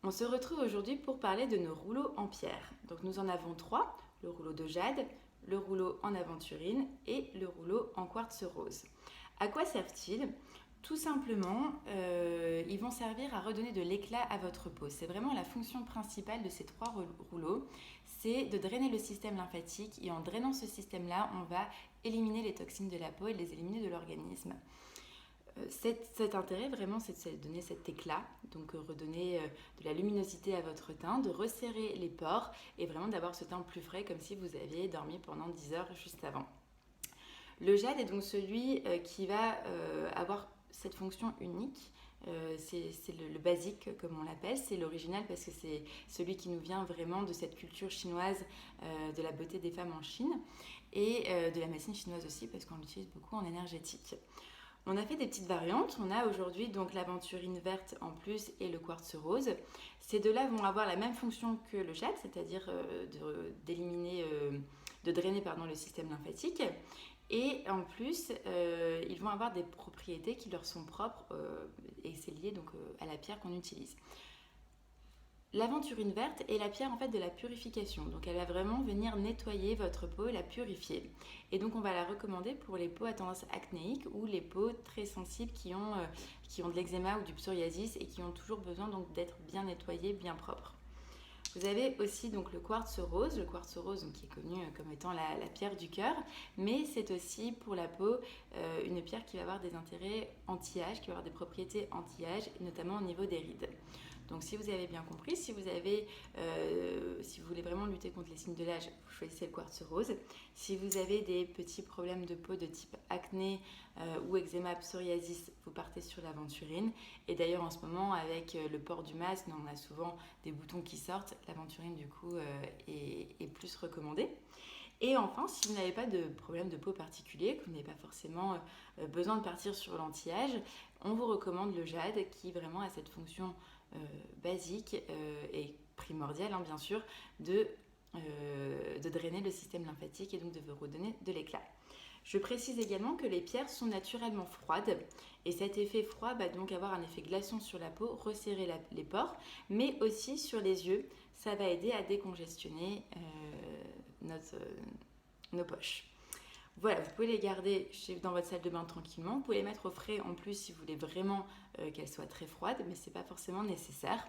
On se retrouve aujourd'hui pour parler de nos rouleaux en pierre. Donc nous en avons 3, le rouleau de jade, le rouleau en aventurine et le rouleau en quartz rose. À quoi servent-ils ? Tout simplement, ils vont servir à redonner de l'éclat à votre peau. C'est vraiment la fonction principale de ces 3 rouleaux, c'est de drainer le système lymphatique et en drainant ce système-là, on va éliminer les toxines de la peau et les éliminer de l'organisme. Cet intérêt vraiment c'est de donner cet éclat, donc redonner de la luminosité à votre teint, de resserrer les pores et vraiment d'avoir ce teint plus frais comme si vous aviez dormi pendant 10 heures juste avant. Le jade est donc celui qui va avoir cette fonction unique. C'est le basique comme on l'appelle, c'est l'original parce que c'est celui qui nous vient vraiment de cette culture chinoise de la beauté des femmes en Chine et de la médecine chinoise aussi parce qu'on l'utilise beaucoup en énergétique. On a fait des petites variantes, on a aujourd'hui donc l'aventurine verte en plus et le quartz rose. Ces deux-là vont avoir la même fonction que le jade, c'est-à-dire de drainer le système lymphatique. Et en plus, ils vont avoir des propriétés qui leur sont propres et c'est lié donc à la pierre qu'on utilise. L'aventurine verte est la pierre en fait de la purification, donc elle va vraiment venir nettoyer votre peau et la purifier. Et donc on va la recommander pour les peaux à tendance acnéique ou les peaux très sensibles qui ont de l'eczéma ou du psoriasis et qui ont toujours besoin donc d'être bien nettoyées, bien propres. Vous avez aussi donc le quartz rose donc, qui est connu comme étant la pierre du cœur, mais c'est aussi pour la peau une pierre qui va avoir des intérêts anti-âge, qui va avoir des propriétés anti-âge, notamment au niveau des rides. Donc si vous avez bien compris, si vous voulez vraiment lutter contre les signes de l'âge, vous choisissez le quartz rose. Si vous avez des petits problèmes de peau de type acné ou eczéma, psoriasis, vous partez sur l'aventurine. Et d'ailleurs en ce moment avec le port du masque, on a souvent des boutons qui sortent. L'aventurine du coup est plus recommandée. Et enfin, si vous n'avez pas de problème de peau particulier, que vous n'avez pas forcément besoin de partir sur l'anti-âge, on vous recommande le jade qui vraiment a cette fonction basique et primordiale bien sûr de drainer le système lymphatique et donc de vous redonner de l'éclat. Je précise également que les pierres sont naturellement froides et cet effet froid va donc avoir un effet glaçon sur la peau, resserrer les pores, mais aussi sur les yeux. Ça va aider à décongestionner nos poches. Voilà, vous pouvez les garder dans votre salle de bain tranquillement. Vous pouvez les mettre au frais en plus si vous voulez vraiment qu'elles soient très froides, mais ce n'est pas forcément nécessaire.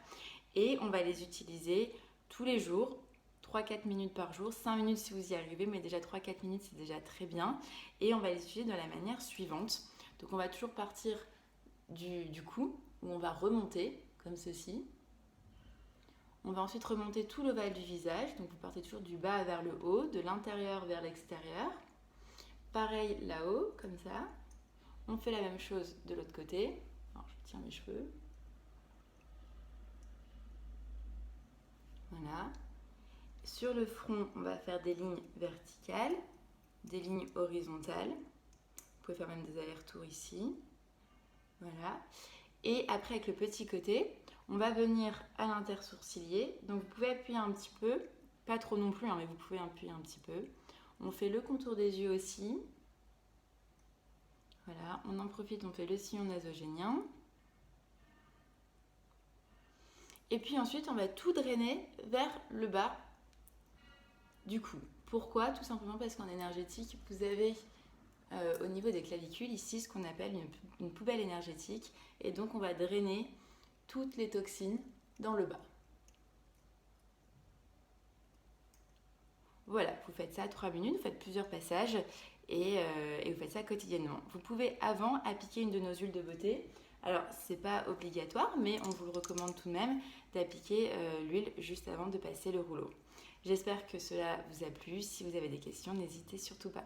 Et on va les utiliser tous les jours, 3-4 minutes par jour, 5 minutes si vous y arrivez, mais déjà 3-4 minutes c'est déjà très bien. Et on va les utiliser de la manière suivante. Donc on va toujours partir du cou, où on va remonter comme ceci. On va ensuite remonter tout l'ovale du visage, donc vous partez toujours du bas vers le haut, de l'intérieur vers l'extérieur. Pareil là-haut, comme ça. On fait la même chose de l'autre côté. Alors je tiens mes cheveux. Voilà. Sur le front, on va faire des lignes verticales, des lignes horizontales. Vous pouvez faire même des allers-retours ici. Voilà. Et après, avec le petit côté, on va venir à l'intersourcilier. Donc vous pouvez appuyer un petit peu, pas trop non plus, mais vous pouvez appuyer un petit peu. On fait le contour des yeux aussi. Voilà, on en profite, on fait le sillon nasogénien. Et puis ensuite, on va tout drainer vers le bas du cou. Pourquoi ? Tout simplement parce qu'en énergétique, vous avez au niveau des clavicules ici ce qu'on appelle une poubelle énergétique. Et donc, on va drainer toutes les toxines dans le bas. Voilà, vous faites ça 3 minutes, vous faites plusieurs passages et vous faites ça quotidiennement. Vous pouvez avant appliquer une de nos huiles de beauté. Alors, c'est pas obligatoire, mais on vous le recommande tout de même d'appliquer l'huile juste avant de passer le rouleau. J'espère que cela vous a plu. Si vous avez des questions, n'hésitez surtout pas.